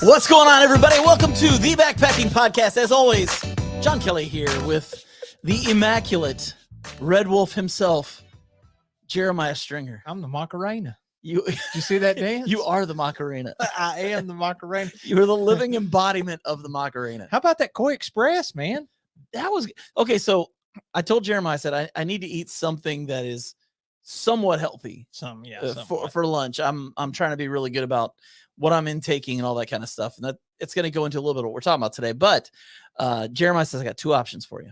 What's going on, everybody? Welcome to the Backpacking Podcast. As always, John Kelly here with the immaculate Red Wolf himself, Jeremiah Stringer. I'm the Macarena. You, Did you see that dance? you are the Macarena. I am the Macarena. You are the living embodiment of the Macarena. How about that Koi Express, man? That was okay. So I told Jeremiah, I said I need to eat something that is somewhat healthy for lunch. I'm trying to be really good about what I'm intaking and all that kind of stuff, and that it's going to go into a little bit of what we're talking about today. But Jeremiah says I got two options for you.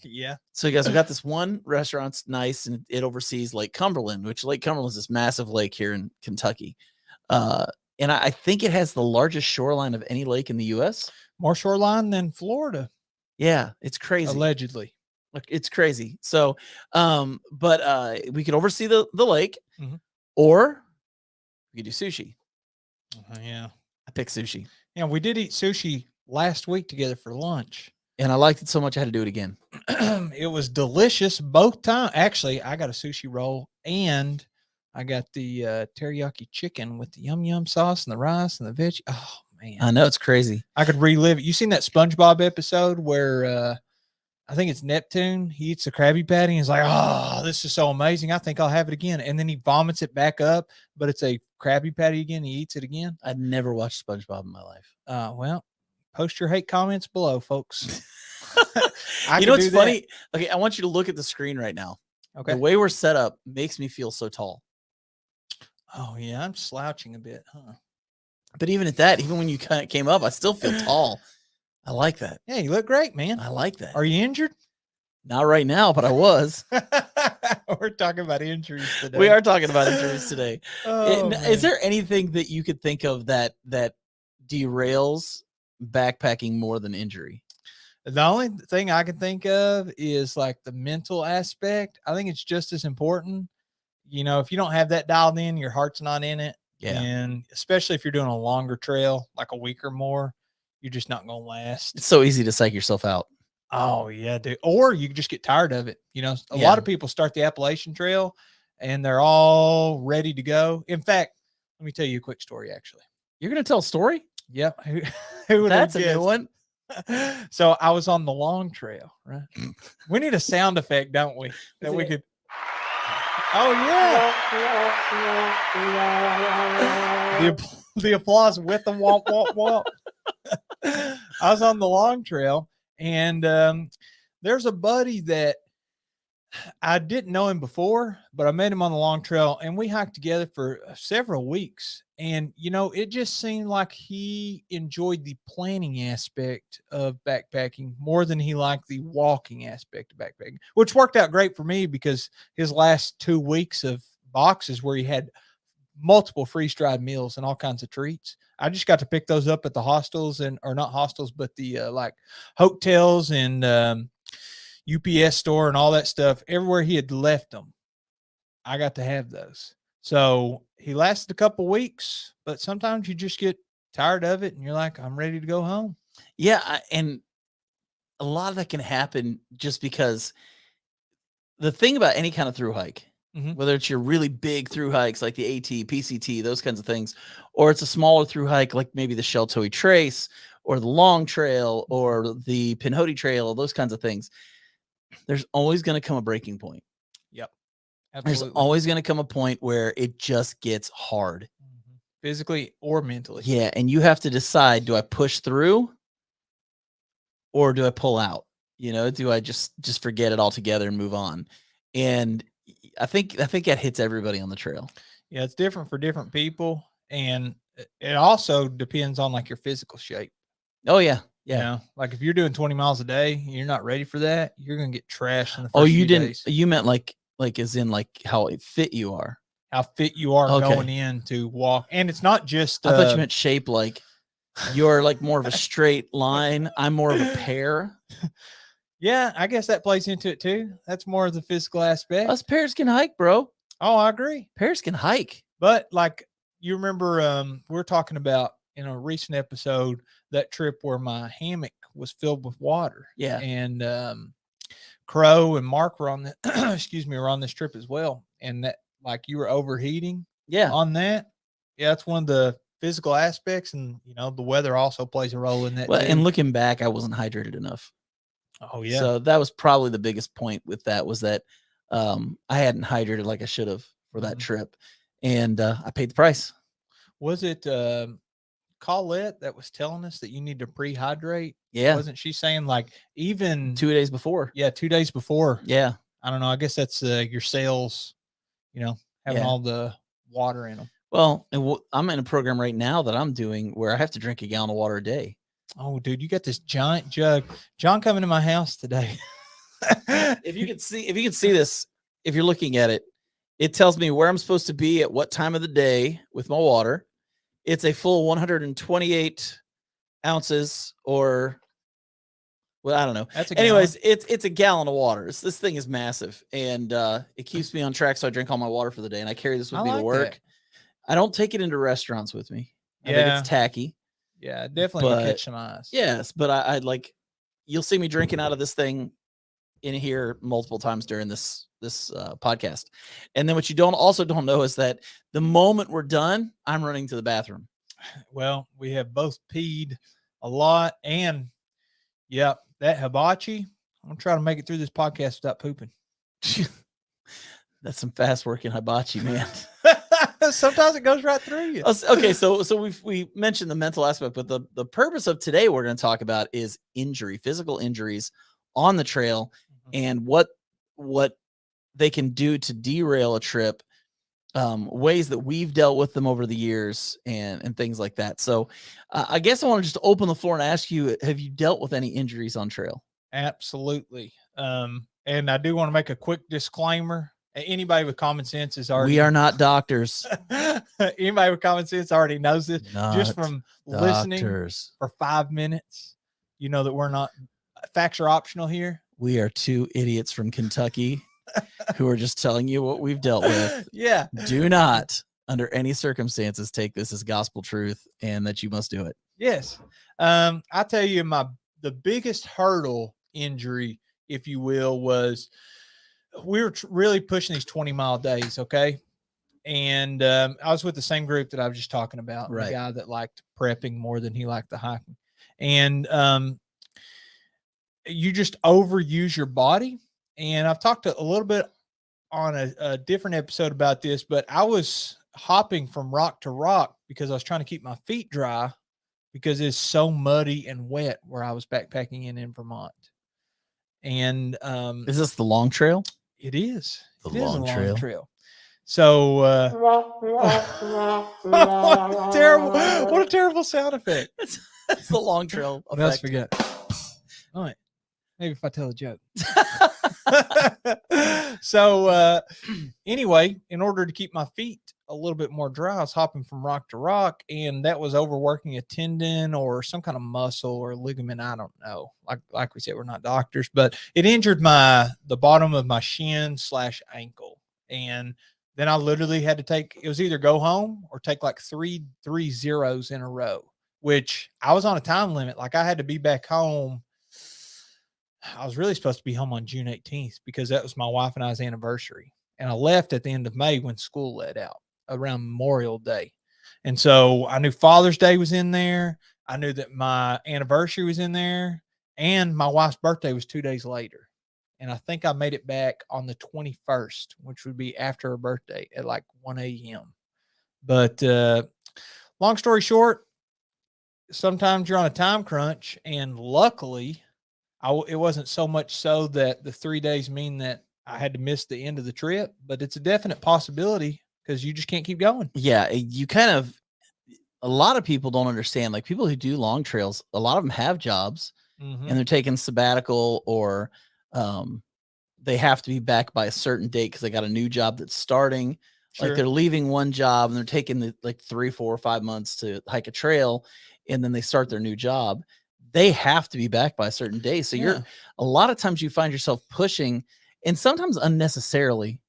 Yeah. So you guys, we got this one restaurant's nice, and it oversees Lake Cumberland, which Lake Cumberland is this massive lake here in Kentucky. And I think it has the largest shoreline of any lake in the U.S. More shoreline than Florida. Yeah, it's crazy. Allegedly. Look, it's crazy. So, but we could oversee the lake, or we could do sushi. Yeah. I picked sushi. Yeah, we did eat sushi last week together for lunch. And I liked it so much I had to do it again. It was delicious both times. Actually, I got a sushi roll and I got the teriyaki chicken with the yum yum sauce and the rice and the veggie. Oh man, I know, it's crazy. I could relive it. You seen that SpongeBob episode where I think it's Neptune? He eats the Krabby Patty and he's like, "Oh, this is so amazing! I think I'll have it again." And then he vomits it back up, but it's a Krabby Patty again. He eats it again. I'd never watched SpongeBob in my life. Well, post your hate comments below, folks. You know what's funny? Okay, I want you to look at the screen right now. Okay. The way we're set up makes me feel so tall. Oh yeah, I'm slouching a bit, huh? But even at that, even when you kind of came up, I still feel tall. I like that. Yeah, you look great, man. I like that. Are you injured? Not right now, but I was. We're talking about injuries today. We are talking about injuries today. Oh, is there anything that you could think of that derails backpacking more than injury? The only thing I can think of is like the mental aspect. I think it's just as important. You know, if you don't have that dialed in, your heart's not in it. Yeah. And especially if you're doing a longer trail, like a week or more, you're just not going to last. It's so easy to psych yourself out. Oh yeah, dude. Or you just get tired of it. You know, a lot of people start the Appalachian Trail and they're all ready to go. In fact, let me tell you a quick story, actually. You're going to tell a story? Yep. Who would That's have a new guessed? one. So I was on the long trail, right? We need a sound effect, don't we? That we could. Oh yeah. The applause with the womp womp womp. I was on the long trail, and there's a buddy that I didn't know him before, but I met him on the long trail, and we hiked together for several weeks. And, you know, it just seemed like he enjoyed the planning aspect of backpacking more than he liked the walking aspect of backpacking, which worked out great for me because his last 2 weeks of boxes where he had multiple freeze-dried meals and all kinds of treats, I just got to pick those up at the hostels or not hostels, but the like hotels and UPS store and all that stuff. Everywhere he had left them, I got to have those. So he lasted a couple weeks, but sometimes you just get tired of it and you're like, I'm ready to go home. Yeah. And a lot of that can happen just because the thing about any kind of through hike, whether it's your really big through hikes like the AT, PCT, those kinds of things, or it's a smaller through hike like maybe the Sheltowee Trace or the Long Trail or the Pinhoti Trail, those kinds of things, there's always going to come a breaking point. Yep. Absolutely. There's always going to come a point where it just gets hard. Physically or mentally. Yeah. And you have to decide, do I push through or do I pull out? You know, do I just forget it altogether and move on? And I think that hits everybody on the trail. Yeah, it's different for different people. And it also depends on like your physical shape. Oh yeah. Yeah. You know, like if you're doing 20 miles a day, you're not ready for that. You're going to get trashed in the first few days. You meant like as in like how fit you are. How fit you are going in to walk. And it's not just I thought you meant shape, like you're like more of a straight line. I'm more of a pear. Yeah, I guess that plays into it too. That's more of the physical aspect. Us pears can hike, bro. Oh, I agree. Pears can hike. But like you remember we were talking about in a recent episode that trip where my hammock was filled with water. Yeah. And Crow and Mark were on the were on this trip as well. And that like you were overheating on that. Yeah, that's one of the physical aspects, and the weather also plays a role in that. Well, too. and looking back, I wasn't hydrated enough. Oh yeah. So that was probably the biggest point with that, was that I hadn't hydrated like I should have for that trip, and I paid the price. Was it Colette that was telling us that you need to pre-hydrate? Yeah. Wasn't she saying like even 2 days before? Yeah, 2 days before. Yeah. I don't know. I guess that's your cells, having all the water in them. Well, and I'm in a program right now that I'm doing where I have to drink a gallon of water a day. Oh, dude, you got this giant jug. John coming to my house today. If you could see this, if you're looking at it, it tells me where I'm supposed to be at what time of the day with my water. It's a full 128 ounces, or well, I don't know. Anyways, it's a gallon of water. This thing is massive, and it keeps me on track. So I drink all my water for the day, and I carry this with me to work. That. I don't take it into restaurants with me. I think it's tacky. Yeah, definitely will catch some eyes. Yes, but I like, you'll see me drinking out of this thing in here multiple times during this podcast. And then what you also don't know is that the moment we're done, I'm running to the bathroom. Well, we have both peed a lot, and that hibachi, I'm gonna try to make it through this podcast without pooping. That's some fast working hibachi, man. Sometimes it goes right through you. Okay, so we mentioned the mental aspect, but the purpose of today we're going to talk about is physical injuries on the trail, and what they can do to derail a trip, ways that we've dealt with them over the years, and things like that. So I guess I want to just open the floor and ask you, have you dealt with any injuries on trail? Absolutely. And I do want to make a quick disclaimer. Anybody with common sense is already. We are not doctors. Anybody with common sense already knows this. Just from listening for 5 minutes, you know that we're not. Facts are optional here. We are two idiots from Kentucky who are just telling you what we've dealt with. Yeah. Do not, under any circumstances, take this as gospel truth, and that you must do it. Yes. I tell you, the biggest hurdle injury, if you will, was we were really pushing these 20-mile days. Okay. And I was with the same group that I was just talking about, right. The guy that liked prepping more than he liked the hiking. And you just overuse your body. And I've talked a little bit on a different episode about this, but I was hopping from rock to rock because I was trying to keep my feet dry, because it's so muddy and wet where I was backpacking in Vermont. And is this the long trail? It is. The long trail. So what a terrible sound effect. That's the long trail effect. What else we got? All right. Maybe if I tell a joke. So anyway, in order to keep my feet a little bit more dry, I was hopping from rock to rock, and that was overworking a tendon or some kind of muscle or ligament. I don't know. Like we said, we're not doctors, but it injured the bottom of my shin / ankle. And then I literally had to it was either go home or take like three zeros in a row, which I was on a time limit. Like I had to be back home. I was really supposed to be home on June 18th because that was my wife and I's anniversary. And I left at the end of May when school let out around Memorial Day. And so I knew Father's Day was in there. I knew that my anniversary was in there, and my wife's birthday was 2 days later. And I think I made it back on the 21st, which would be after her birthday at like 1 a.m. But long story short, sometimes you're on a time crunch, and luckily it wasn't so much so that the 3 days mean that I had to miss the end of the trip, but it's a definite possibility because you just can't keep going. Yeah. A lot of people don't understand, like people who do long trails, a lot of them have jobs and they're taking sabbatical, or they have to be back by a certain date because they got a new job that's starting. Sure. Like they're leaving one job and they're taking 3, 4, or 5 months to hike a trail, and then they start their new job. They have to be back by a certain day. So you're a lot of times you find yourself pushing, and sometimes unnecessarily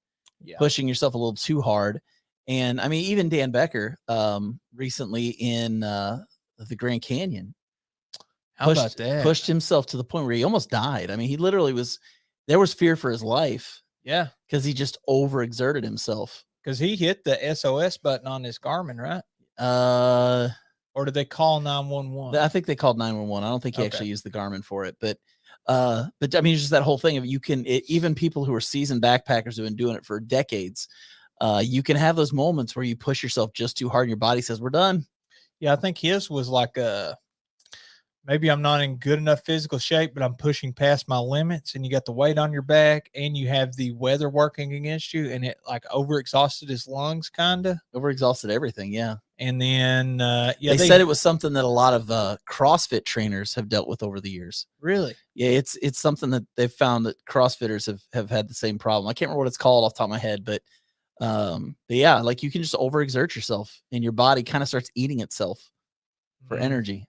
pushing yourself a little too hard. And I mean, even Dan Becker recently in the Grand Canyon pushed himself to the point where he almost died. I mean, he literally there was fear for his life. Yeah. Because he just overexerted himself. Because he hit the SOS button on his Garmin, right? Or did they call 911? I think they called 911. I don't think he Okay. actually used the Garmin for it, but I mean, it's just that whole thing of even people who are seasoned backpackers who have been doing it for decades, you can have those moments where you push yourself just too hard and your body says, we're done. Yeah, I think his was like maybe I'm not in good enough physical shape, but I'm pushing past my limits, and you got the weight on your back and you have the weather working against you, and it like overexhausted his lungs, kind of Overexhausted everything. Yeah. And then They said it was something that a lot of CrossFit trainers have dealt with over the years. Really? Yeah, it's something that they've found that CrossFitters have had the same problem. I can't remember what it's called off the top of my head, but yeah, like you can just overexert yourself and your body kind of starts eating itself for energy.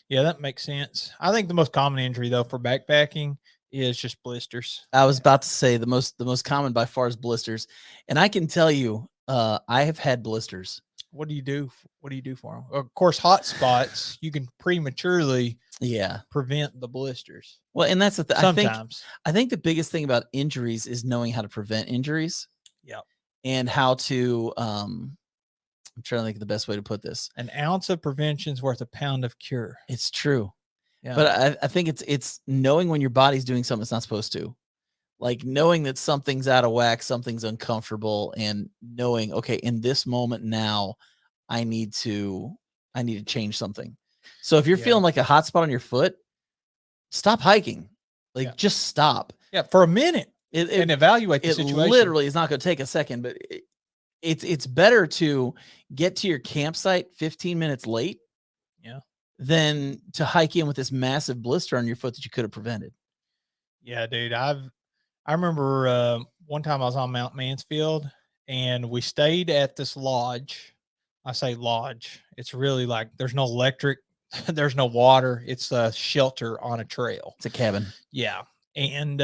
Yeah, that makes sense. I think the most common injury though for backpacking is just blisters. I was about to say the most common by far is blisters, and I can tell you, I have had blisters. What do you do? What do you do for them? Of course, hot spots you can prematurely prevent the blisters. Well, and that's the thing. Sometimes I think the biggest thing about injuries is knowing how to prevent injuries. Yeah, and how to I'm trying to think of the best way to put this. An ounce of prevention is worth a pound of cure. It's true. Yeah. But I think it's knowing when your body's doing something it's not supposed to. Like knowing that something's out of whack, something's uncomfortable, and knowing, okay, in this moment now, I need to change something. So if you're feeling like a hot spot on your foot, stop hiking. Like just stop. Yeah, for a minute. And evaluate the situation. It literally is not going to take a second, but it's better to get to your campsite 15 minutes late than to hike in with this massive blister on your foot that you could have prevented. Yeah, dude. I remember one time I was on Mount Mansfield and we stayed at this lodge. I say lodge. It's really like there's no electric, there's no water. It's a shelter on a trail. It's a cabin. Yeah. And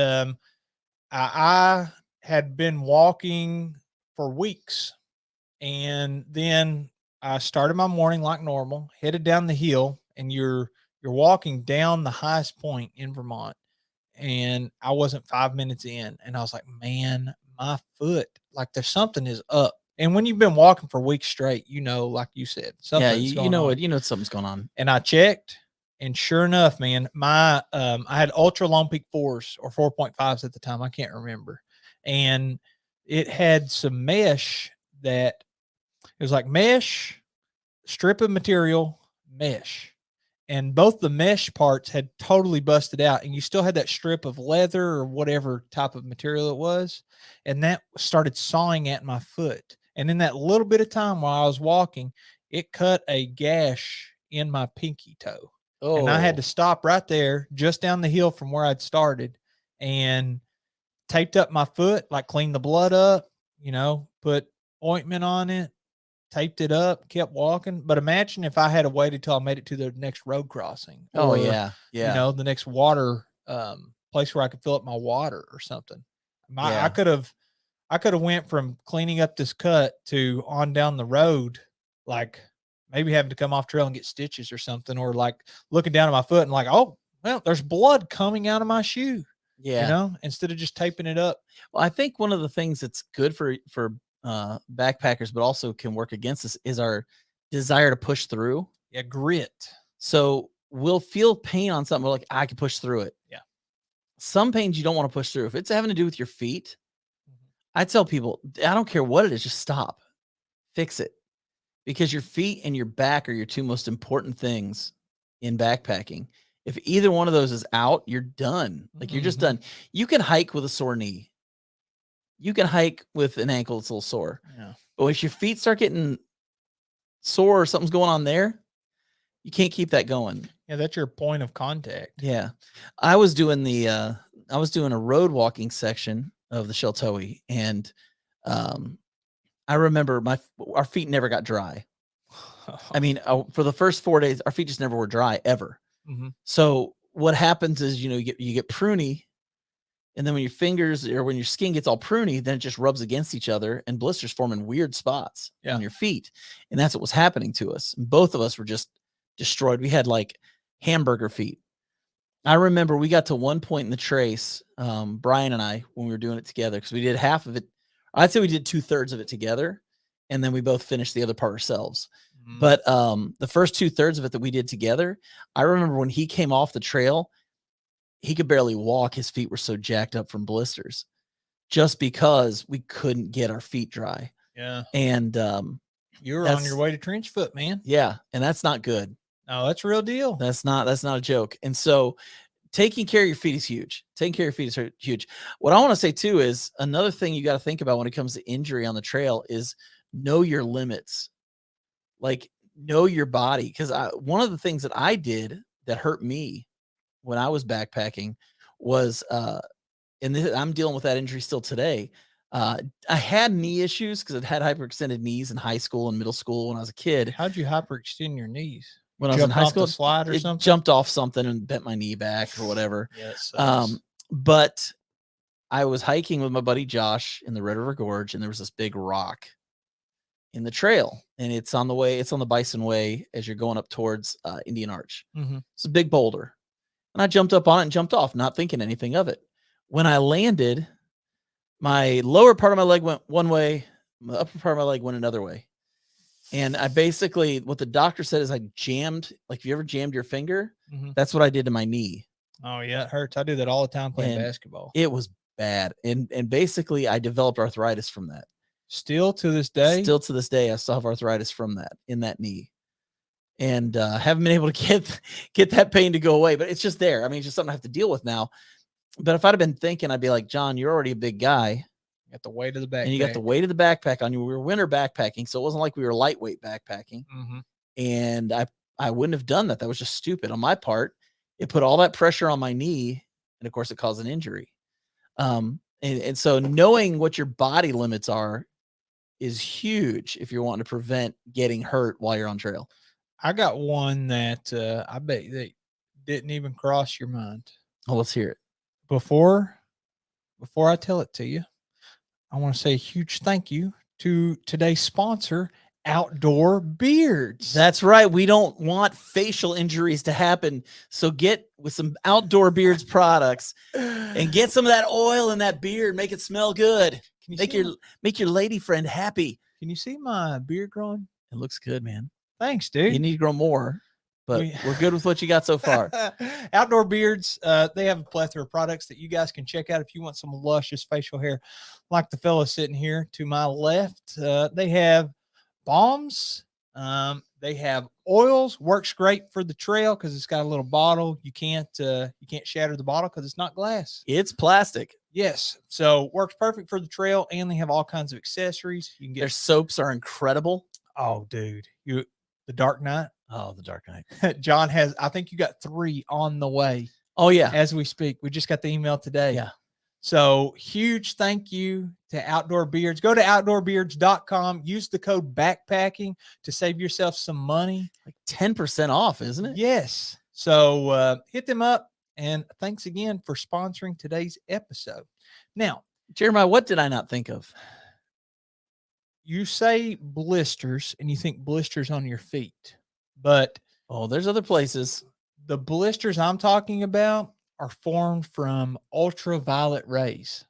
I had been walking for weeks, and then I started my morning like normal, headed down the hill, and you're walking down the highest point in Vermont, and I wasn't 5 minutes in, and I was like, man, my foot, like there's something is up. And when you've been walking for weeks straight, like you said, something's you know something's going on. And I checked. And sure enough, man, my I had ultra long peak 4s or 4.5s at the time. I can't remember. And it had some mesh that it was like mesh, strip of material, mesh. And both the mesh parts had totally busted out. And you still had that strip of leather or whatever type of material it was. And that started sawing at my foot. And in that little bit of time while I was walking, it cut a gash in my pinky toe. Oh. And I had to stop right there, just down the hill from where I'd started, and taped up my foot, like cleaned the blood up, put ointment on it, taped it up, kept walking. But imagine if I had waited till I made it to the next road crossing. Or, the next water place where I could fill up my water or something. I could have went from cleaning up this cut to on down the road, like maybe having to come off trail and get stitches or something, or like looking down at my foot and like, oh, well, there's blood coming out of my shoe. Yeah. Instead of just taping it up. Well, I think one of the things that's good for backpackers, but also can work against us is our desire to push through. Yeah. Grit. So we'll feel pain on something. We're like, I can push through it. Yeah. Some pains you don't want to push through. If it's having to do with your feet, I tell people, I don't care what it is, just stop, fix it. Because your feet and your back are your two most important things in backpacking. If either one of those is out, you're done. Like you're just done. You can hike with a sore knee. You can hike with an ankle that's a little sore. Yeah. But if your feet start getting sore or something's going on there, you can't keep that going. Yeah, that's your point of contact. Yeah. I was doing a road walking section of the Sheltowee, and I remember our feet never got dry. I mean, for the first 4 days, our feet just never were dry ever. So what happens is, you get pruny, and then when your fingers or when your skin gets all pruny, then it just rubs against each other and blisters form in weird spots on your feet. And that's what was happening to us. And both of us were just destroyed. We had like hamburger feet. I remember we got to one point in the trace, Brian and I, when we were doing it together, because we did half of it. I'd say we did 2/3 of it together, and then we both finished the other part ourselves. But the first 2/3 of it that we did together, I remember when he came off the trail, he could barely walk. His feet were so jacked up from blisters just because we couldn't get our feet dry. Yeah. And you were on your way to trench foot, man. Yeah, and that's not good. No, that's a real deal. That's not a joke. And so taking care of your feet is huge. Taking care of your feet is huge. What I want to say too is another thing you got to think about when it comes to injury on the trail is know your limits. Like know your body. Because one of the things that I did that hurt me when I was backpacking was and I'm dealing with that injury still today. I had knee issues because I'd had hyperextended knees in high school and middle school when I was a kid. How'd you hyperextend your knees? When I was in high school, slide or something? Jumped off something and bent my knee back or whatever. Yes. But I was hiking with my buddy Josh in the Red River Gorge, and there was this big rock in the trail, and it's on the Bison Way as you're going up towards Indian Arch. It's a big boulder, and I jumped up on it and jumped off, not thinking anything of it. When I landed, my lower part of my leg went one way, my upper part of my leg went another way. And I basically, what the doctor said is I jammed, like if you ever jammed your finger, that's what I did to my knee. Oh yeah, it hurts. I do that all the time playing basketball. It was bad. And basically I developed arthritis from that. Still to this day? Still to this day, I still have arthritis from that in that knee. And haven't been able to get that pain to go away, but it's just there. I mean, it's just something I have to deal with now. But if I'd have been thinking, I'd be like, John, you're already a big guy. You got the weight of the backpack. And you got the weight of the backpack on you. We were winter backpacking, so it wasn't like we were lightweight backpacking. And I wouldn't have done that. That was just stupid on my part. It put all that pressure on my knee, and of course, it caused an injury. And so knowing what your body limits are is huge if you're wanting to prevent getting hurt while you're on trail. I got one that I bet that didn't even cross your mind. Oh, let's hear it. Before I tell it to you, I want to say a huge thank you to today's sponsor, Outdoor Beards. That's right. We don't want facial injuries to happen. So get with some Outdoor Beards products and get some of that oil in that beard. Make it smell good. Make your lady friend happy. Can you see my beard growing? It looks good, man. Thanks, dude. You need to grow more, but we're good with what you got so far. Outdoor Beards, they have a plethora of products that you guys can check out if you want some luscious facial hair like the fella sitting here to my left. They have balms. They have oils. Works great for the trail because it's got a little bottle. You can't shatter the bottle because it's not glass. It's plastic. Yes. So works perfect for the trail, and they have all kinds of accessories. You can get their soaps are incredible. Oh, dude. The Dark Knight. Oh, the Dark Knight. John has, I think you got 3 on the way. Oh, yeah. As we speak. We just got the email today. Yeah. So huge thank you to Outdoor Beards. Go to outdoorbeards.com. Use the code backpacking to save yourself some money. Like 10% off, isn't it? Yes. So hit them up. And thanks again for sponsoring today's episode. Now, Jeremiah, what did I not think of? You say blisters and you think blisters on your feet, but there's other places. The blisters I'm talking about are formed from ultraviolet rays.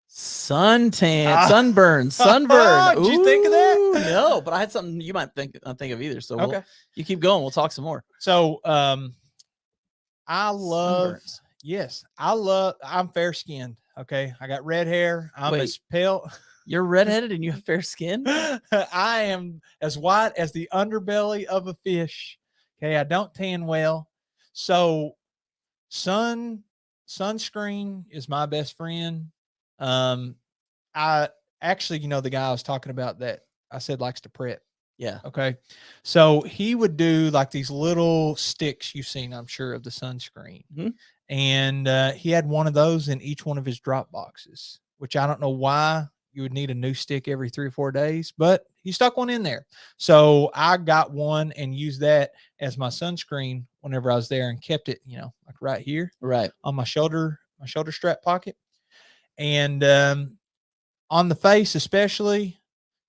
Suntan, sunburn. Did you think of that? No, but I had something you might not think of either. So okay, you keep going. We'll talk some more. So I love sunburns. Yes, I'm fair skinned. Okay, I got red hair. I'm as pale. You're redheaded and you have fair skin? I am as white as the underbelly of a fish. Okay, I don't tan well. So sunscreen is my best friend. I actually, the guy I was talking about that I said likes to prep. Yeah. Okay. So he would do like these little sticks you've seen, I'm sure, of the sunscreen. And he had one of those in each one of his drop boxes, which I don't know why you would need a new stick every 3 or 4 days, but he stuck one in there. So I got one and used that as my sunscreen whenever I was there and kept it, like right here, right on my shoulder strap pocket. And on the face especially,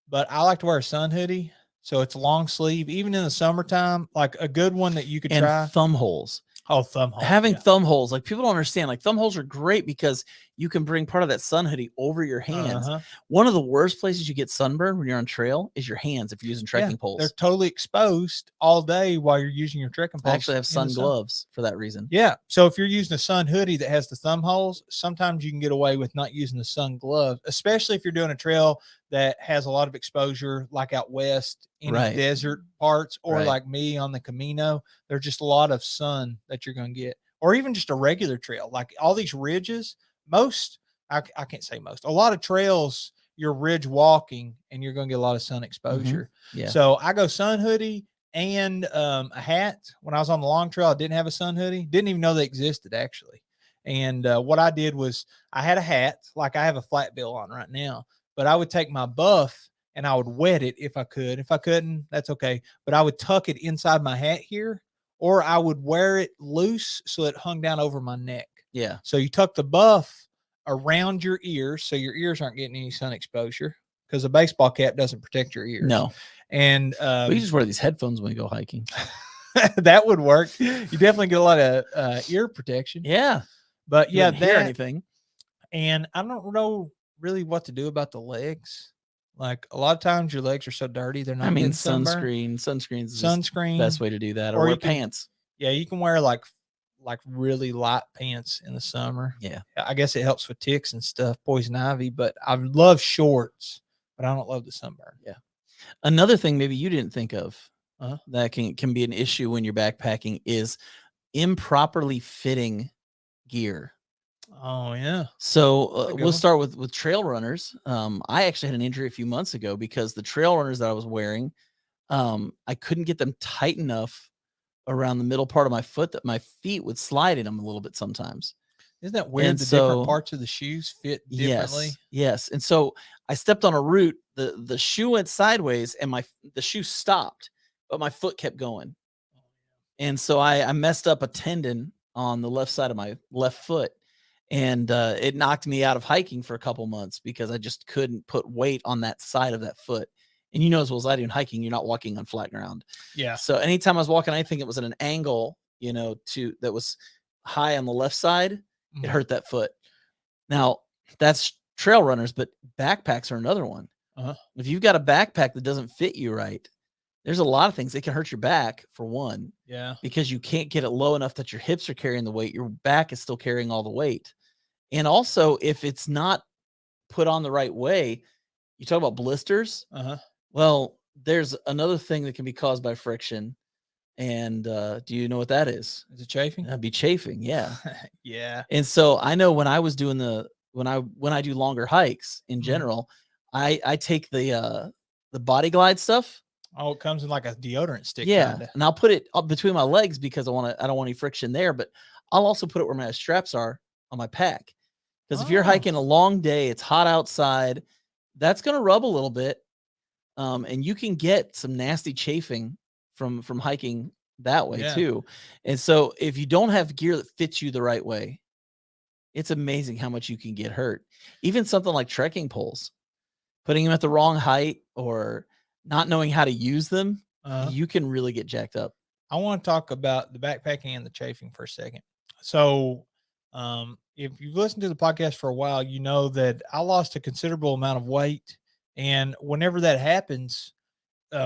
but I like to wear a sun hoodie. So it's long sleeve, even in the summertime, like a good one that you could try. Thumb holes. Oh, thumb holes. Having thumb holes, like people don't understand, like thumb holes are great because you can bring part of that sun hoodie over your hands. Uh-huh. One of the worst places you get sunburn when you're on trail is your hands if you're using trekking poles. They're totally exposed all day while you're using your trekking poles. I actually have sun gloves for that reason. Yeah. So if you're using a sun hoodie that has the thumb holes, sometimes you can get away with not using the sun glove, especially if you're doing a trail that has a lot of exposure, like out west, in desert parts, or like me on the Camino. There's just a lot of sun that you're going to get, or even just a regular trail, like all these ridges. I can't say most, a lot of trails, you're ridge walking and you're going to get a lot of sun exposure. Yeah. So I go sun hoodie and a hat. When I was on the long trail, I didn't have a sun hoodie. Didn't even know they existed, actually. And what I did was I had a hat, like I have a flat bill on right now, but I would take my buff and I would wet it if I could. If I couldn't, that's okay. But I would tuck it inside my hat here, or I would wear it loose so it hung down over my neck. Yeah. So you tuck the buff around your ears so your ears aren't getting any sun exposure, because a baseball cap doesn't protect your ears. No. And we just wear these headphones when we go hiking. That would work. You definitely get a lot of ear protection. Yeah. But yeah, hear anything. And I don't know really what to do about the legs. Like a lot of times your legs are so dirty, they're not. Sunscreen's the best way to do that. Or wear pants. Yeah, you can wear like really light pants in the summer. Yeah. I guess it helps with ticks and stuff, poison ivy, but I love shorts, but I don't love the sunburn. Yeah. Another thing maybe you didn't think of that can be an issue when you're backpacking is improperly fitting gear. Oh yeah. So we'll start with trail runners. I actually had an injury a few months ago because the trail runners that I was wearing, I couldn't get them tight enough around the middle part of my foot that my feet would slide in them a little bit sometimes. Isn't that weird? And different parts of the shoes fit differently. Yes. And so I stepped on a root, the shoe went sideways and the shoe stopped, but my foot kept going. And so I messed up a tendon on the left side of my left foot, and it knocked me out of hiking for a couple months because I just couldn't put weight on that side of that foot. And you know as well as I do in hiking, you're not walking on flat ground. Yeah. So anytime I was walking, I think it was at an angle, that was high on the left side, it hurt that foot. Now that's trail runners, but backpacks are another one. If you've got a backpack that doesn't fit you right, there's a lot of things that can hurt your back, for one. Yeah. Because you can't get it low enough that your hips are carrying the weight. Your back is still carrying all the weight. And also, if it's not put on the right way, you talk about blisters. Well, there's another thing that can be caused by friction. And do you know what that is? Is it chafing? That'd be chafing. Yeah. Yeah. And so I know when I was doing when I do longer hikes in general, I take the Body Glide stuff. Oh, it comes in like a deodorant stick. Yeah. Kinda. And I'll put it up between my legs because I don't want any friction there, but I'll also put it where my straps are on my pack. Because if you're hiking a long day, it's hot outside, that's going to rub a little bit. And you can get some nasty chafing from hiking that way too. And so if you don't have gear that fits you the right way, it's amazing how much you can get hurt. Even something like trekking poles, putting them at the wrong height or not knowing how to use them, you can really get jacked up. I want to talk about the backpacking and the chafing for a second. So if you've listened to the podcast for a while, you know that I lost a considerable amount of weight. And whenever that happens,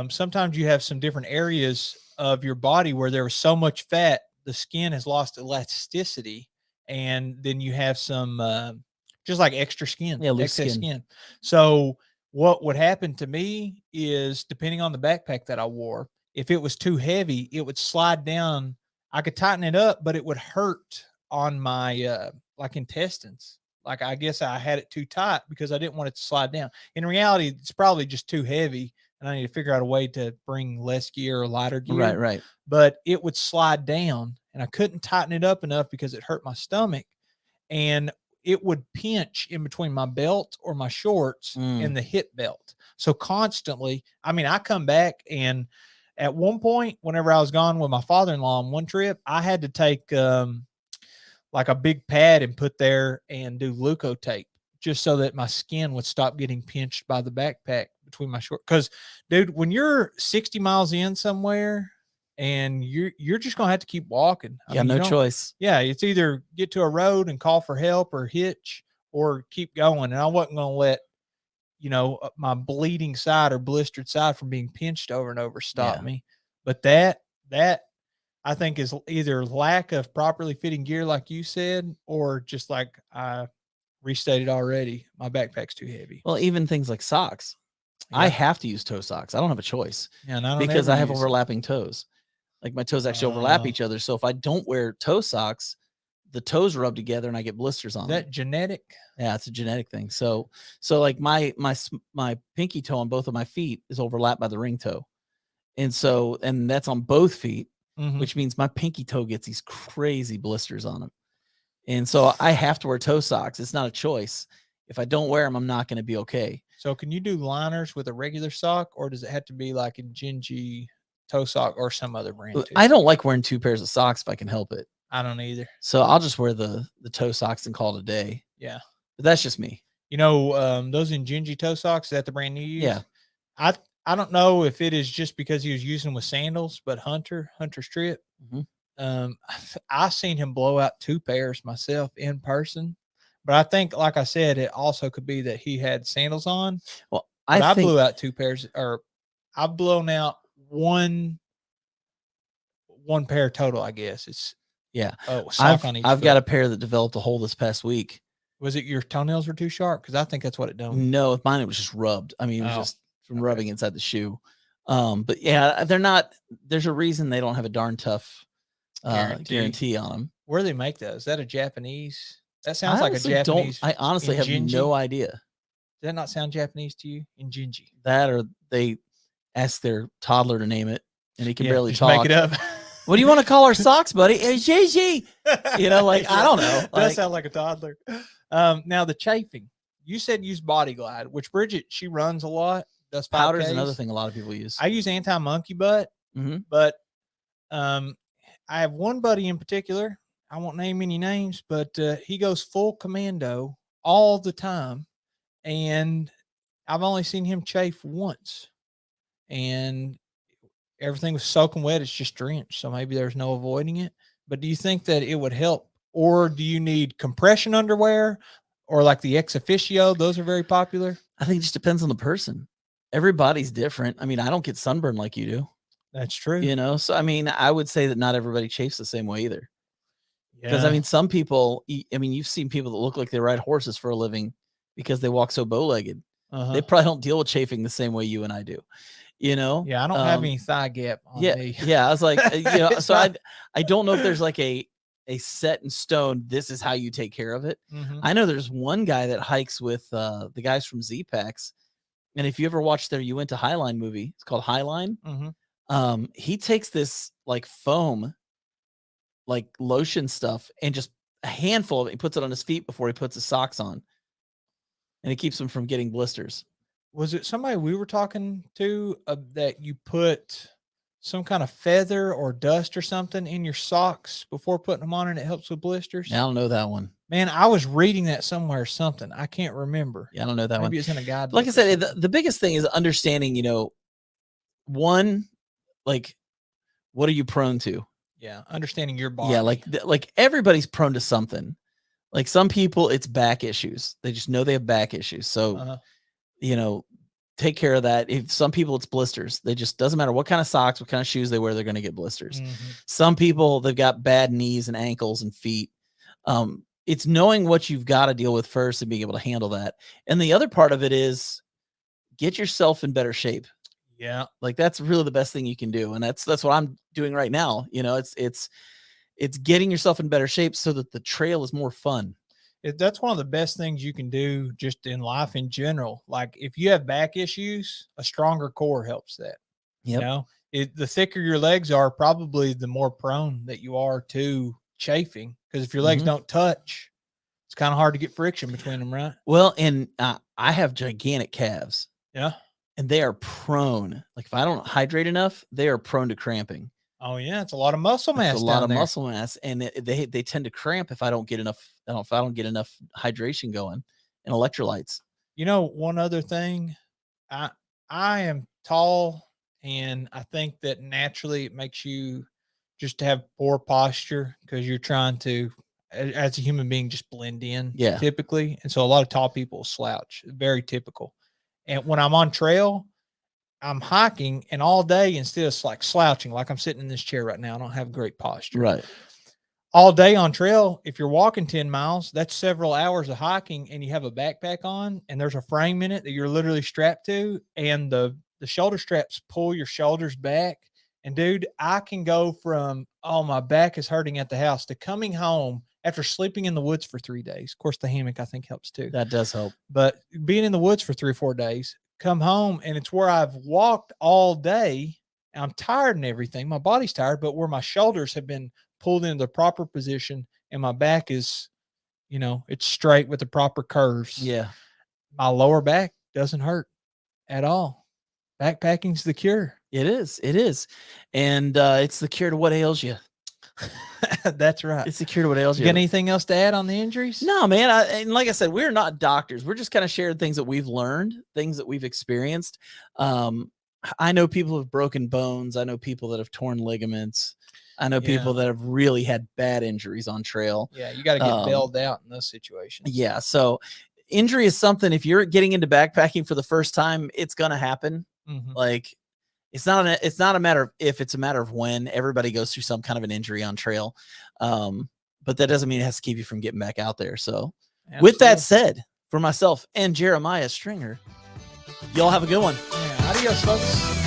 sometimes you have some different areas of your body where there was so much fat, the skin has lost elasticity. And then you have some just like extra skin, excess skin. So what would happen to me is, depending on the backpack that I wore, if it was too heavy, it would slide down. I could tighten it up, but it would hurt on my like intestines. Like, I guess I had it too tight because I didn't want it to slide down. In reality, it's probably just too heavy, and I need to figure out a way to bring less gear or lighter gear. Right. But it would slide down, and I couldn't tighten it up enough because it hurt my stomach, and it would pinch in between my belt or my shorts and the hip belt. So constantly, I mean, I come back, and at one point, whenever I was gone with my father-in-law on one trip, I had to take like a big pad and put there and do Leukotape just so that my skin would stop getting pinched by the backpack between my shorts. Because, dude, when you're 60 miles in somewhere and you're just gonna have to keep walking. No choice. Yeah, it's either get to a road and call for help or hitch, or keep going. And I wasn't going to let, my bleeding side or blistered side from being pinched over and over stop me. But that I think is either lack of properly fitting gear, like you said, or just like I restated already, my backpack's too heavy. Well, even things like socks. I have to use toe socks. I don't have a choice. Because I have overlapping toes. Like my toes actually overlap each other. So if I don't wear toe socks, the toes rub together and I get blisters on them. Is that genetic? Yeah, it's a genetic thing. So like my pinky toe on both of my feet is overlapped by the ring toe. And that's on both feet, which means my pinky toe gets these crazy blisters on them. And so I have to wear toe socks. It's not a choice. If I don't wear them, I'm not going to be okay. So can you do liners with a regular sock, or does it have to be like a Gingy toe sock or some other brand too? I don't like wearing 2 pairs of socks if I can help it. I don't either. So I'll just wear the toe socks and call it a day. Yeah. But that's just me. Those Injinji toe socks, is that the brand you use? Yeah. I don't know if it is just because he was using them with sandals, but Hunter Strip, I seen him blow out 2 pairs myself in person. But I think, like I said, it also could be that he had sandals on. Well, I blew out 2 pairs, or I've blown out one pair total, I guess. It's I've got a pair that developed a hole this past week. Was it your toenails were too sharp? Because I think that's what it done. No, with mine it was just rubbed. I mean, it was just from rubbing inside the shoe. But yeah, they're not. There's a reason they don't have a darn tough guarantee on them. Where do they make those? Is that a Japanese? That sounds like a Japanese. I honestly have no idea. Does that not sound Japanese to you? Injinji. That, or they ask their toddler to name it, and he can barely talk. Make it up. What do you want to call our socks, buddy? Gigi. I don't know. Does sound like a toddler. Now the chafing. You said use Body Glide, which Bridget, she runs a lot. Does 5Ks. Powder is another thing a lot of people use. I use anti-monkey butt, but I have one buddy in particular. I won't name any names, but he goes full commando all the time, and I've only seen him chafe once, and everything was soaking wet. It's just drenched, so maybe there's no avoiding it. But do you think that it would help, or do you need compression underwear, or like the ex officio? Those are very popular. I think it just depends on the person. Everybody's different. I mean, I don't get sunburn like you do. That's true. So I mean, I would say that not everybody chafes the same way either. Because I mean, some people, you've seen people that look like they ride horses for a living because they walk so bow-legged. They probably don't deal with chafing the same way you and I do. Yeah, I don't have any thigh gap on me. Yeah, I was like, so I don't know if there's like a set in stone, this is how you take care of it. I know there's one guy that hikes with the guys from Z-Packs, and if you ever watched their You Went to Highline movie, it's called Highline. He takes this like foam, like lotion stuff, and just a handful of it, he puts it on his feet before he puts his socks on, and it keeps him from getting blisters. Was it somebody we were talking to that you put some kind of feather or dust or something in your socks before putting them on, and it helps with blisters? Yeah, I don't know that one. Man, I was reading that somewhere or something. I can't remember. Yeah, I don't know that one. Maybe it's in a guide. Like I said, the biggest thing is understanding, one, like, what are you prone to? Yeah, understanding your body. Yeah, like everybody's prone to something. Like some people, it's back issues. They just know they have back issues. So, take care of that. If some people, it's blisters. They just, doesn't matter what kind of socks, what kind of shoes they wear, they're going to get blisters. Some people, they've got bad knees and ankles and feet. It's knowing what you've got to deal with first and being able to handle that. And the other part of it is get yourself in better shape. Yeah. Like that's really the best thing you can do. And that's what I'm doing right now. It's getting yourself in better shape so that the trail is more fun. That's one of the best things you can do just in life in general. Like if you have back issues, a stronger core helps that. Yep. The thicker your legs are, probably the more prone that you are to chafing. Because if your legs don't touch, it's kind of hard to get friction between them, right? Well, and I have gigantic calves. Yeah. And they are prone. Like if I don't hydrate enough, they are prone to cramping. Oh yeah, it's a lot of muscle mass. It's a lot of muscle mass, and they tend to cramp if I don't get enough. If I don't get enough hydration going and electrolytes. One other thing, I am tall, and I think that naturally it makes you just have poor posture because you're trying to as a human being just blend in Yeah. typically. And so a lot of tall people slouch, very typical. And when I'm on trail, I'm hiking and all day, instead of like slouching, like I'm sitting in this chair right now, I don't have great posture. Right. All day on trail, if you're walking 10 miles, that's several hours of hiking, and you have a backpack on and there's a frame in it that you're literally strapped to, and the shoulder straps pull your shoulders back. And dude, I can go from, oh, my back is hurting at the house, to coming home after sleeping in the woods for 3 days. Of course, the hammock I think helps too. That does help. But being in the woods for 3 or 4 days, come home and it's where I've walked all day. I'm tired and everything. My body's tired, but where my shoulders have been pulled into the proper position and my back is, it's straight with the proper curves. Yeah. My lower back doesn't hurt at all. Backpacking's the cure. It is. It is. And it's the cure to what ails you. That's right. It's the cure to what ails you. You got anything else to add on the injuries? No, man. And like I said, we're not doctors. We're just kind of sharing things that we've learned, things that we've experienced. I know people have broken bones. I know people that have torn ligaments. I know people that have really had bad injuries on trail. Yeah, you got to get bailed out in those situations. Yeah. So injury is something, if you're getting into backpacking for the first time, it's going to happen. Mm-hmm. Like, it's not a matter of if, it's a matter of when. Everybody goes through some kind of an injury on trail. But that doesn't mean it has to keep you from getting back out there. So with that said, for myself and Jeremiah Stringer, y'all have a good one. Yeah, adios, folks.